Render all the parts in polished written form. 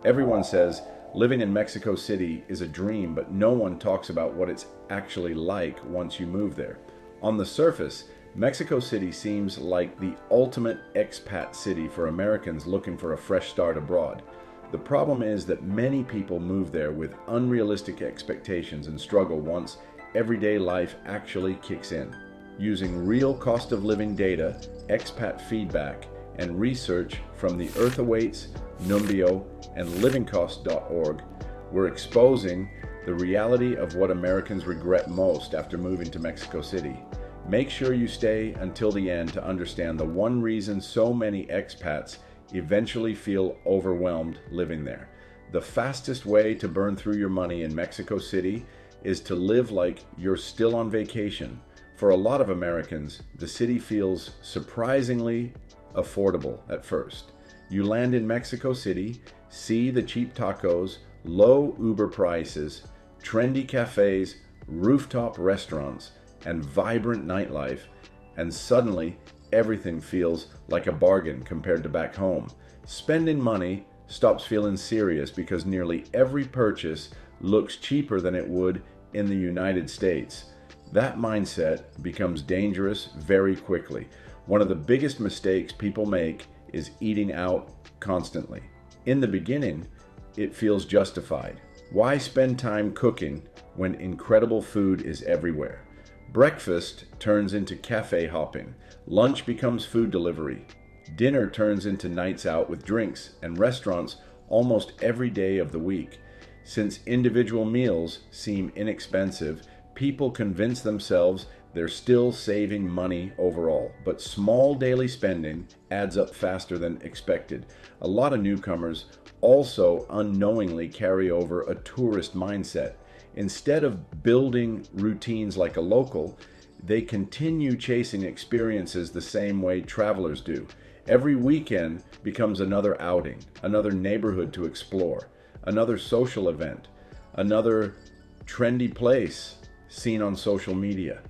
Everyone says living in Mexico City is a dream, but no one talks about what it's actually like once you move there. On the surface, Mexico City seems like the ultimate expat city for Americans looking for a fresh start abroad. The problem is that many people move there with unrealistic expectations and struggle once everyday life actually kicks in. Using real cost of living data, expat feedback, and research from the Earth Awaits, Numbeo, and livingcost.org, we're exposing the reality of what Americans regret most after moving to Mexico City. Make sure you stay until the end to understand the one reason so many expats eventually feel overwhelmed living there. The fastest way to burn through your money in Mexico City is to live like you're still on vacation. For a lot of Americans, the city feels surprisingly affordable at first. You land in Mexico City, see the cheap tacos, low Uber prices, trendy cafes, rooftop restaurants, and vibrant nightlife, and suddenly everything feels like a bargain compared to back home. Spending money stops feeling serious because nearly every purchase looks cheaper than it would in the United States. That mindset becomes dangerous very quickly. One of the biggest mistakes people make is eating out constantly. In the beginning, it feels justified. Why spend time cooking when incredible food is everywhere? Breakfast turns into cafe hopping. Lunch becomes food delivery. Dinner turns into nights out with drinks and restaurants almost every day of the week. Since individual meals seem inexpensive, people convince themselves they're still saving money overall, but small daily spending adds up faster than expected. A lot of newcomers also unknowingly carry over a tourist mindset. Instead of building routines like a local, they continue chasing experiences the same way travelers do. Every weekend becomes another outing, another neighborhood to explore, another social event, another trendy place seen on social media.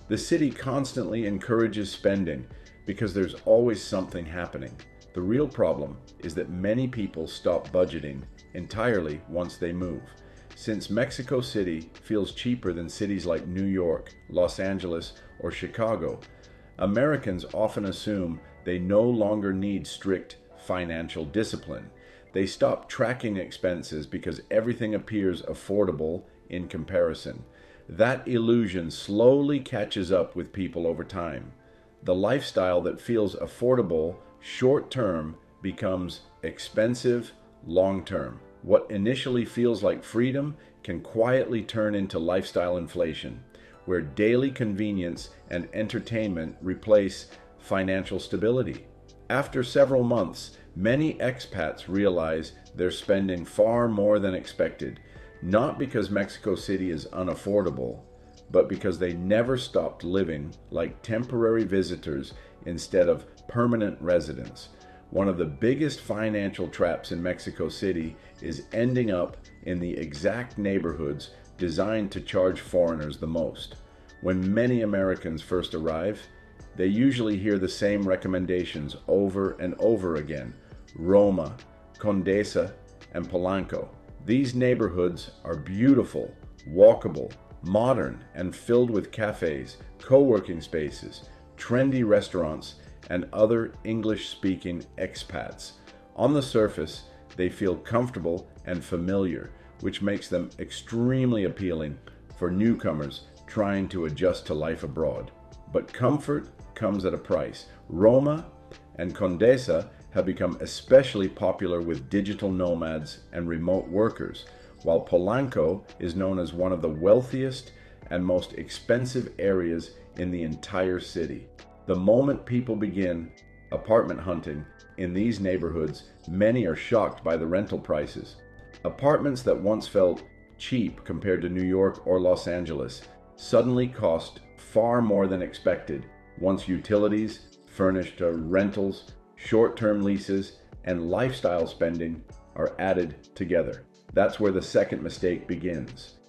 The city constantly encourages spending because there's always something happening. The real problem is that many people stop budgeting entirely once they move. Since Mexico City feels cheaper than cities like New York, Los Angeles, or Chicago, Americans often assume they no longer need strict financial discipline. They stop tracking expenses because everything appears affordable in comparison. That illusion slowly catches up with people over time. The lifestyle that feels affordable short-term becomes expensive long-term. What initially feels like freedom can quietly turn into lifestyle inflation, where daily convenience and entertainment replace financial stability. After several months, many expats realize they're spending far more than expected, not because Mexico City is unaffordable, but because they never stopped living like temporary visitors instead of permanent residents. One of the biggest financial traps in Mexico City is ending up in the exact neighborhoods designed to charge foreigners the most. When many Americans first arrive, they usually hear the same recommendations over and over again: Roma, Condesa, and Polanco. These neighborhoods are beautiful, walkable, modern, and filled with cafes, co-working spaces, trendy restaurants, and other English-speaking expats. On the surface, they feel comfortable and familiar, which makes them extremely appealing for newcomers trying to adjust to life abroad. But comfort comes at a price. Roma and Condesa have become especially popular with digital nomads and remote workers, while Polanco is known as one of the wealthiest and most expensive areas in the entire city. The moment people begin apartment hunting in these neighborhoods, many are shocked by the rental prices. Apartments that once felt cheap compared to New York or Los Angeles suddenly cost far more than expected once utilities, furnished rentals, short-term leases, and lifestyle spending are added together. That's where the second mistake begins.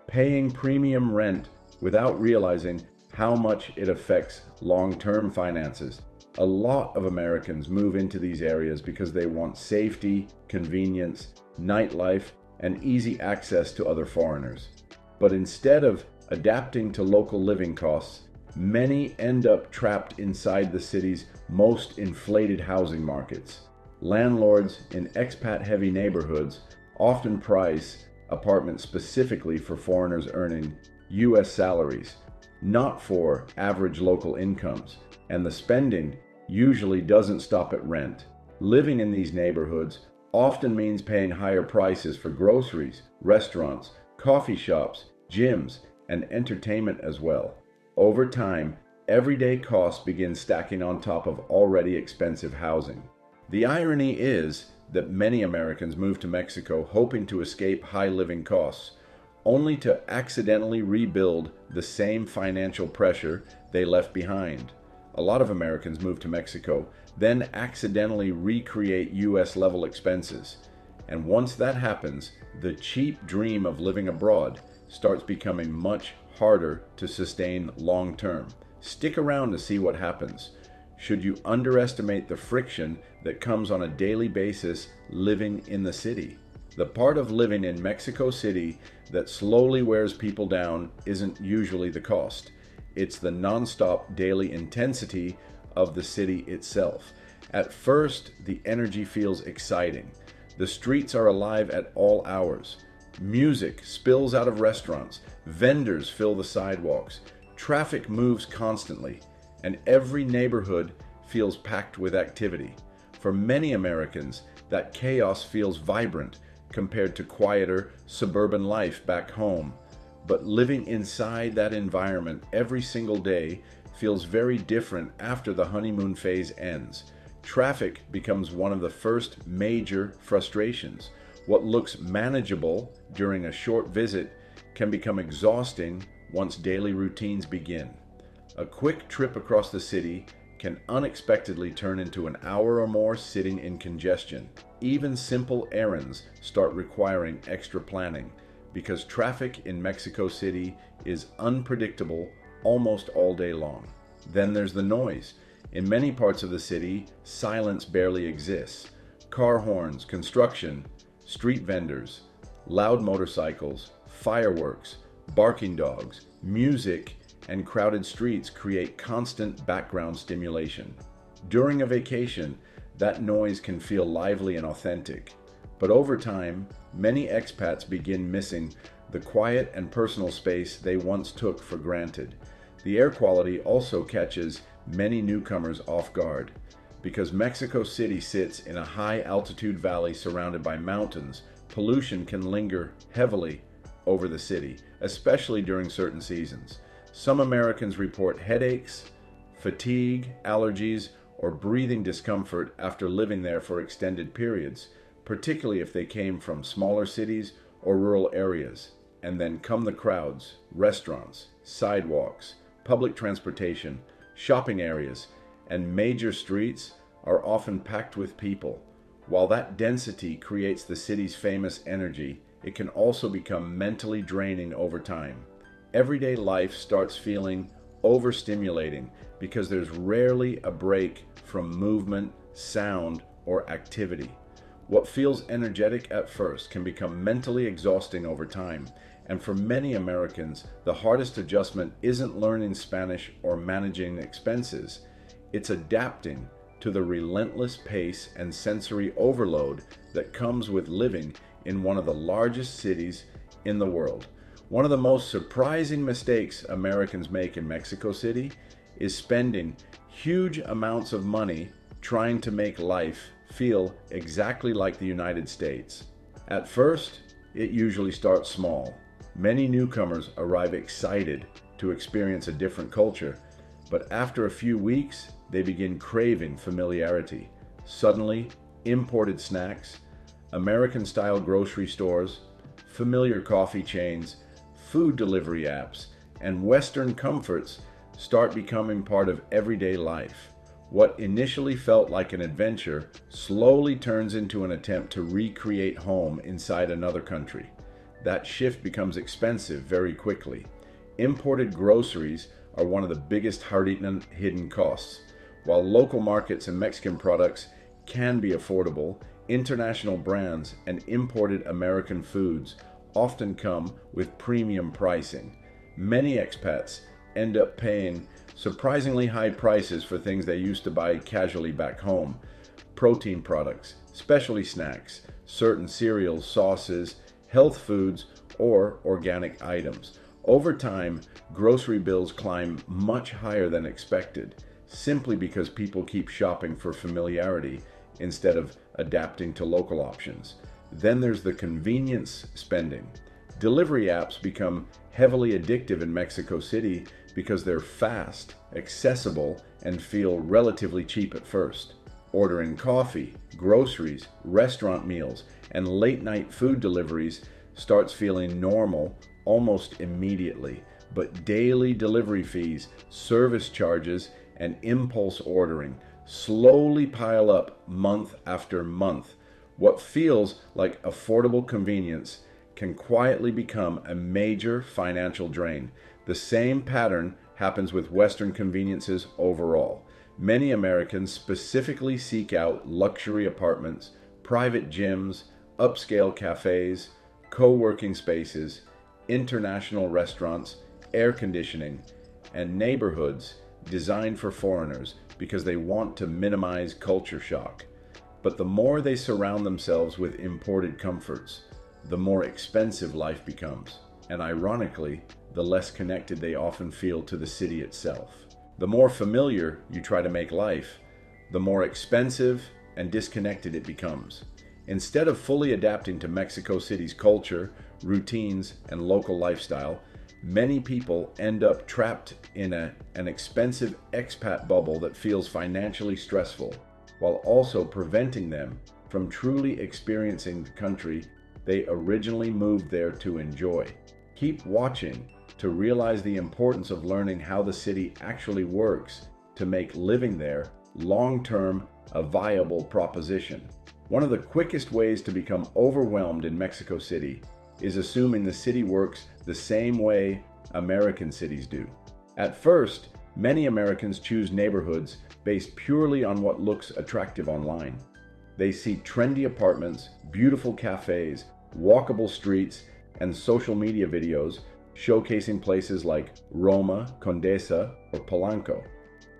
Paying premium rent without realizing how much it affects long-term finances. A lot of Americans move into these areas because they want safety, convenience, nightlife, and easy access to other foreigners. But instead of adapting to local living costs, many end up trapped inside the city's most inflated housing markets. Landlords in expat-heavy neighborhoods often price apartments specifically for foreigners earning U.S. salaries, not for average local incomes, and the spending usually doesn't stop at rent. Living in these neighborhoods often means paying higher prices for groceries, restaurants, coffee shops, gyms, and entertainment as well. Over time, everyday costs begin stacking on top of already expensive housing. The irony is that many Americans move to Mexico hoping to escape high living costs, only to accidentally rebuild the same financial pressure they left behind. A lot of Americans move to Mexico, then accidentally recreate US level expenses. And once that happens, the cheap dream of living abroad starts becoming much harder to sustain long term. Stick around to see what happens. Should you underestimate the friction that comes on a daily basis living in the city? The part of living in Mexico City that slowly wears people down isn't usually the cost. It's the nonstop daily intensity of the city itself. At first, the energy feels exciting. The streets are alive at all hours. Music spills out of restaurants. Vendors fill the sidewalks. Traffic moves constantly, and every neighborhood feels packed with activity. For many Americans, that chaos feels vibrant compared to quieter suburban life back home. But living inside that environment every single day feels very different after the honeymoon phase ends. Traffic becomes one of the first major frustrations. What looks manageable during a short visit can become exhausting once daily routines begin. A quick trip across the city can unexpectedly turn into an hour or more sitting in congestion. Even simple errands start requiring extra planning because traffic in Mexico City is unpredictable almost all day long. Then there's the noise. In many parts of the city, silence barely exists. Car horns, construction, street vendors, loud motorcycles, fireworks, barking dogs, music, and crowded streets create constant background stimulation. During a vacation, that noise can feel lively and authentic. But over time, many expats begin missing the quiet and personal space they once took for granted. The air quality also catches many newcomers off guard. Because Mexico City sits in a high altitude valley surrounded by mountains, pollution can linger heavily over the city, especially during certain seasons. Some Americans report headaches, fatigue, allergies, or breathing discomfort after living there for extended periods, particularly if they came from smaller cities or rural areas. And then come the crowds, restaurants, sidewalks, public transportation, shopping areas, and major streets are often packed with people. While that density creates the city's famous energy, it can also become mentally draining over time. Everyday life starts feeling overstimulating because there's rarely a break from movement, sound, or activity. What feels energetic at first can become mentally exhausting over time, and for many Americans, the hardest adjustment isn't learning Spanish or managing expenses. It's adapting to the relentless pace and sensory overload that comes with living in one of the largest cities in the world. One of the most surprising mistakes Americans make in Mexico City is spending huge amounts of money trying to make life feel exactly like the United States. At first, it usually starts small. Many newcomers arrive excited to experience a different culture, but after a few weeks, they begin craving familiarity. Suddenly, imported snacks, American-style grocery stores, familiar coffee chains, food delivery apps, and Western comforts start becoming part of everyday life. What initially felt like an adventure slowly turns into an attempt to recreate home inside another country. That shift becomes expensive very quickly. Imported groceries are one of the biggest hidden costs. While local markets and Mexican products can be affordable, international brands and imported American foods often come with premium pricing. Many expats end up paying surprisingly high prices for things they used to buy casually back home. Protein products, specialty snacks, certain cereals, sauces, health foods, or organic items. Over time, grocery bills climb much higher than expected, simply because people keep shopping for familiarity instead of adapting to local options. Then there's the convenience spending. Delivery apps become heavily addictive in Mexico City because they're fast, accessible, and feel relatively cheap at first. Ordering coffee, groceries, restaurant meals, and late-night food deliveries starts feeling normal almost immediately, but daily delivery fees, service charges, and impulse ordering slowly pile up month after month. What feels like affordable convenience can quietly become a major financial drain. The same pattern happens with Western conveniences overall. Many Americans specifically seek out luxury apartments, private gyms, upscale cafes, co-working spaces, international restaurants, air conditioning, and neighborhoods designed for foreigners because they want to minimize culture shock. But the more they surround themselves with imported comforts, the more expensive life becomes. And ironically, the less connected they often feel to the city itself. The more familiar you try to make life, the more expensive and disconnected it becomes. Instead of fully adapting to Mexico City's culture, routines, and local lifestyle, many people end up trapped in an expensive expat bubble that feels financially stressful, while also preventing them from truly experiencing the country they originally moved there to enjoy. Keep watching to realize the importance of learning how the city actually works to make living there long-term a viable proposition. One of the quickest ways to become overwhelmed in Mexico City is assuming the city works the same way American cities do. At first, many Americans choose neighborhoods based purely on what looks attractive online. They see trendy apartments, beautiful cafes, walkable streets, and social media videos showcasing places like Roma, Condesa, or Polanco.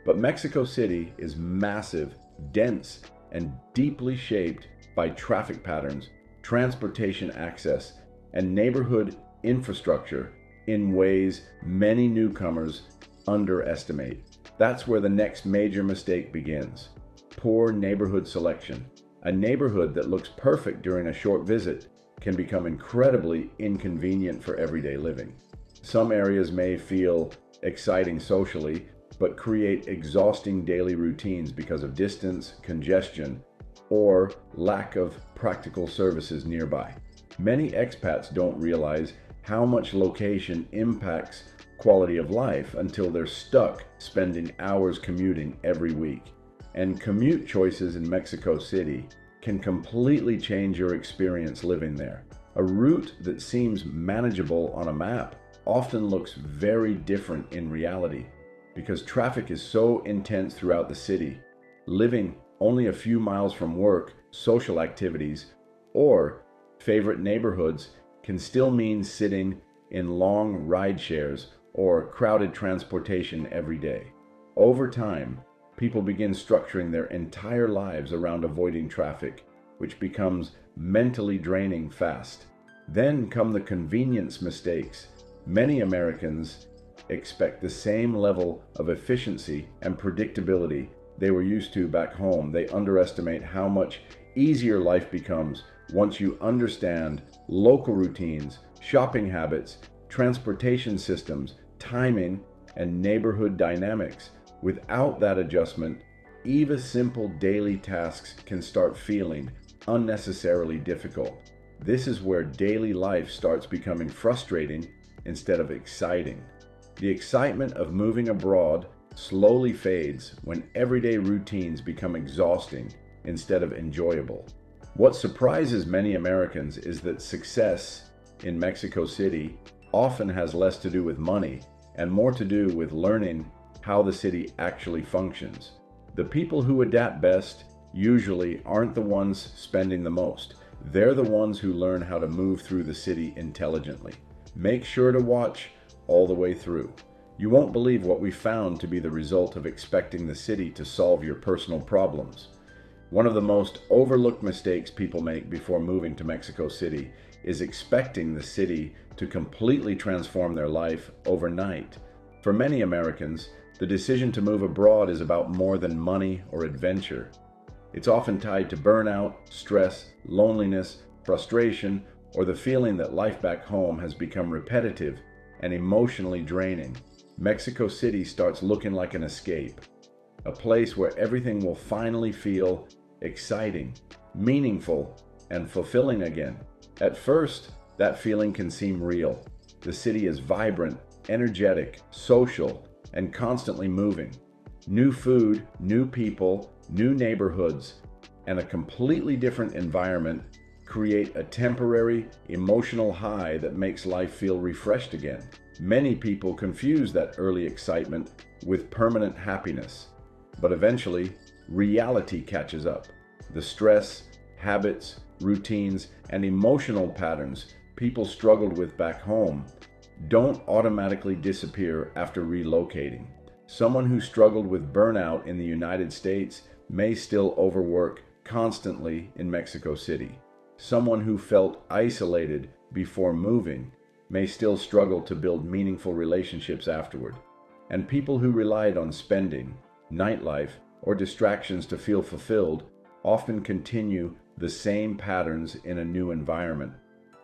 But Mexico City is massive, dense, and deeply shaped by traffic patterns, transportation access, and neighborhood infrastructure in ways many newcomers underestimate. That's where the next major mistake begins: poor neighborhood selection. A neighborhood that looks perfect during a short visit can become incredibly inconvenient for everyday living. Some areas may feel exciting socially, but create exhausting daily routines because of distance, congestion, or lack of practical services nearby. Many expats don't realize how much location impacts quality of life until they're stuck spending hours commuting every week. And commute choices in Mexico City can completely change your experience living there. A route that seems manageable on a map often looks very different in reality because traffic is so intense throughout the city. Living only a few miles from work, social activities, or favorite neighborhoods can still mean sitting in long ride shares or crowded transportation every day. Over time, people begin structuring their entire lives around avoiding traffic, which becomes mentally draining fast. Then come the convenience mistakes. Many Americans expect the same level of efficiency and predictability they were used to back home. They underestimate how much easier life becomes once you understand local routines, shopping habits, transportation systems, timing, and neighborhood dynamics. Without that adjustment, even simple daily tasks can start feeling unnecessarily difficult. This is where daily life starts becoming frustrating instead of exciting. The excitement of moving abroad slowly fades when everyday routines become exhausting instead of enjoyable. What surprises many Americans is that success in Mexico City often has less to do with money and more to do with learning how the city actually functions. The people who adapt best usually aren't the ones spending the most. They're the ones who learn how to move through the city intelligently. Make sure to watch all the way through. You won't believe what we found to be the result of expecting the city to solve your personal problems. One of the most overlooked mistakes people make before moving to Mexico City is expecting the city to completely transform their life overnight. For many Americans, the decision to move abroad is about more than money or adventure. It's often tied to burnout, stress, loneliness, frustration, or the feeling that life back home has become repetitive and emotionally draining. Mexico City starts looking like an escape, a place where everything will finally feel exciting, meaningful, and fulfilling again. At first, that feeling can seem real. The city is vibrant, energetic, social, and constantly moving. New food, new people, new neighborhoods, and a completely different environment create a temporary emotional high that makes life feel refreshed again. Many people confuse that early excitement with permanent happiness, but eventually, reality catches up. The stress, habits, routines, and emotional patterns people struggled with back home don't automatically disappear after relocating. Someone who struggled with burnout in the United States may still overwork constantly in Mexico City. Someone who felt isolated before moving may still struggle to build meaningful relationships afterward. And people who relied on spending, nightlife, or distractions to feel fulfilled often continue the same patterns in a new environment.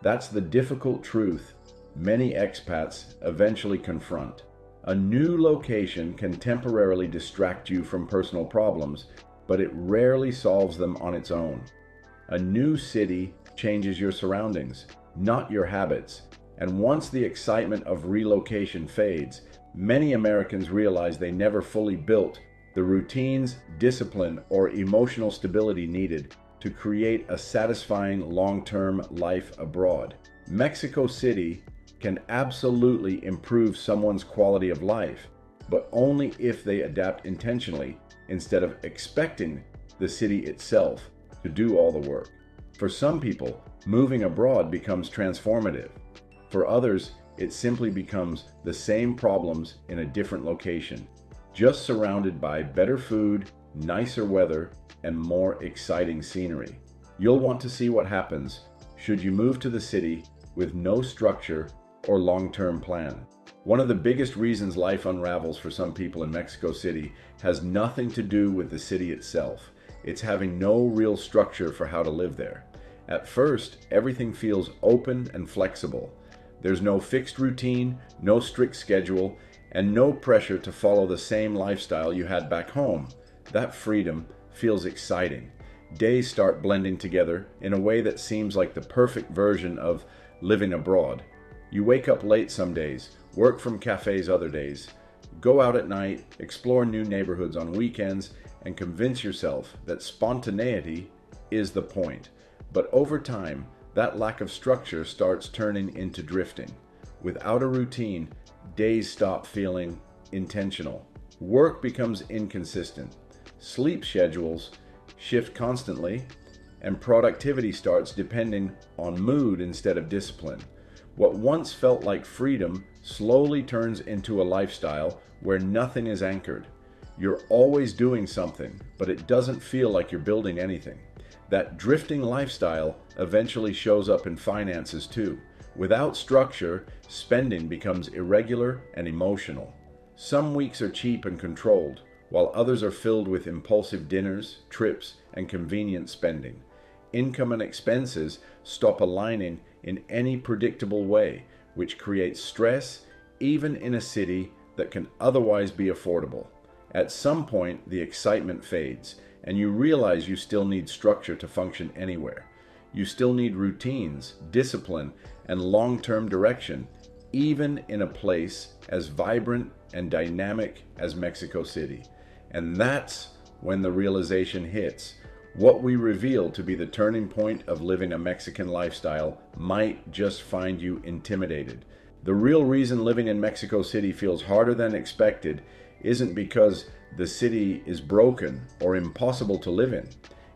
That's the difficult truth many expats eventually confront. A new location can temporarily distract you from personal problems, but it rarely solves them on its own. A new city changes your surroundings, not your habits. And once the excitement of relocation fades, many Americans realize they never fully built the routines, discipline, or emotional stability needed to create a satisfying long-term life abroad. Mexico City can absolutely improve someone's quality of life, but only if they adapt intentionally instead of expecting the city itself to do all the work. For some people, moving abroad becomes transformative. For others, it simply becomes the same problems in a different location, just surrounded by better food, nicer weather, and more exciting scenery. You'll want to see what happens should you move to the city with no structure or long-term plan. One of the biggest reasons life unravels for some people in Mexico City has nothing to do with the city itself. It's having no real structure for how to live there. At first, everything feels open and flexible. There's no fixed routine, no strict schedule, and no pressure to follow the same lifestyle you had back home. That freedom feels exciting. Days start blending together in a way that seems like the perfect version of living abroad. You wake up late some days, work from cafes other days, go out at night, explore new neighborhoods on weekends, and convince yourself that spontaneity is the point. But over time, that lack of structure starts turning into drifting. Without a routine, days stop feeling intentional. Work becomes inconsistent. Sleep schedules shift constantly, and productivity starts depending on mood instead of discipline. What once felt like freedom slowly turns into a lifestyle where nothing is anchored. You're always doing something, but it doesn't feel like you're building anything. That drifting lifestyle eventually shows up in finances too. Without structure, spending becomes irregular and emotional. Some weeks are cheap and controlled, while others are filled with impulsive dinners, trips, and convenient spending. Income and expenses stop aligning in any predictable way, which creates stress even in a city that can otherwise be affordable. At some point, the excitement fades, and you realize you still need structure to function anywhere. You still need routines, discipline, and long-term direction, even in a place as vibrant and dynamic as Mexico City. And that's when the realization hits. What we reveal to be the turning point of living a Mexican lifestyle might just find you intimidated. The real reason living in Mexico City feels harder than expected isn't because the city is broken or impossible to live in.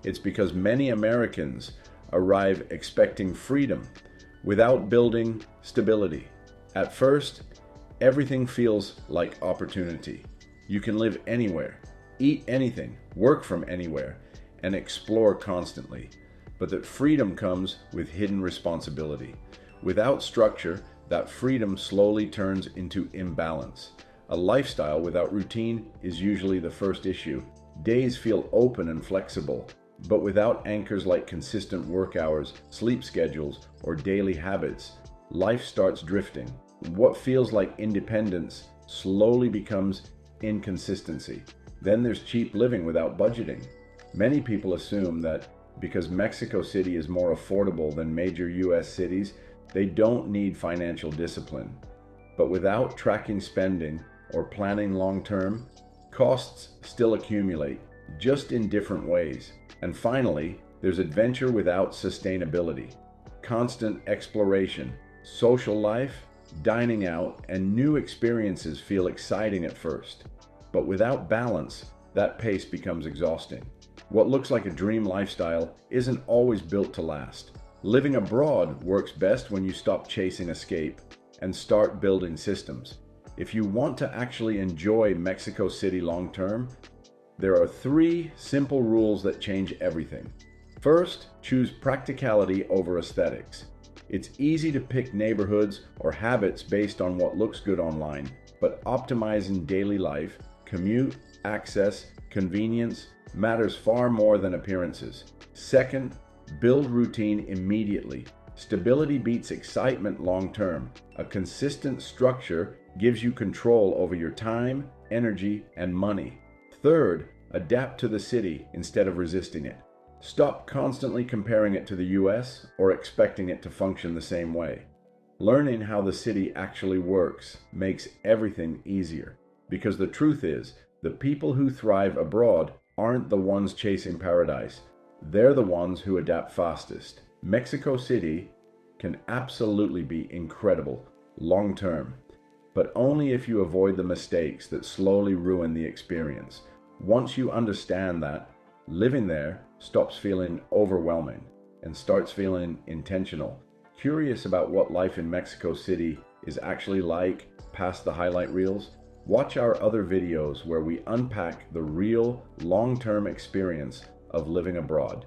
It's because many Americans arrive expecting freedom without building stability. At first, everything feels like opportunity. You can live anywhere, eat anything, work from anywhere, and explore constantly. But that freedom comes with hidden responsibility. Without structure, that freedom slowly turns into imbalance. A lifestyle without routine is usually the first issue. Days feel open and flexible, but without anchors like consistent work hours, sleep schedules, or daily habits, life starts drifting. What feels like independence slowly becomes inconsistency. Then there's cheap living without budgeting. Many people assume that because Mexico City is more affordable than major US cities, they don't need financial discipline. But without tracking spending or planning long term, costs still accumulate, just in different ways. And finally, there's adventure without sustainability. Constant exploration, social life, dining out, and new experiences feel exciting at first. But without balance, that pace becomes exhausting. What looks like a dream lifestyle isn't always built to last. Living abroad works best when you stop chasing escape and start building systems. If you want to actually enjoy Mexico City long term, there are 3 simple rules that change everything. First, choose practicality over aesthetics. It's easy to pick neighborhoods or habits based on what looks good online, but optimizing daily life, commute, access, convenience matters far more than appearances. Second, build routine immediately. Stability beats excitement long term. A consistent structure gives you control over your time, energy, and money. Third, adapt to the city instead of resisting it. Stop constantly comparing it to the US or expecting it to function the same way. Learning how the city actually works makes everything easier, because the truth is, the people who thrive abroad aren't the ones chasing paradise. They're the ones who adapt fastest. Mexico City can absolutely be incredible long term, but only if you avoid the mistakes that slowly ruin the experience. Once you understand that, living there stops feeling overwhelming and starts feeling intentional. Curious about what life in Mexico City is actually like past the highlight reels? Watch our other videos where we unpack the real long-term experience of living abroad.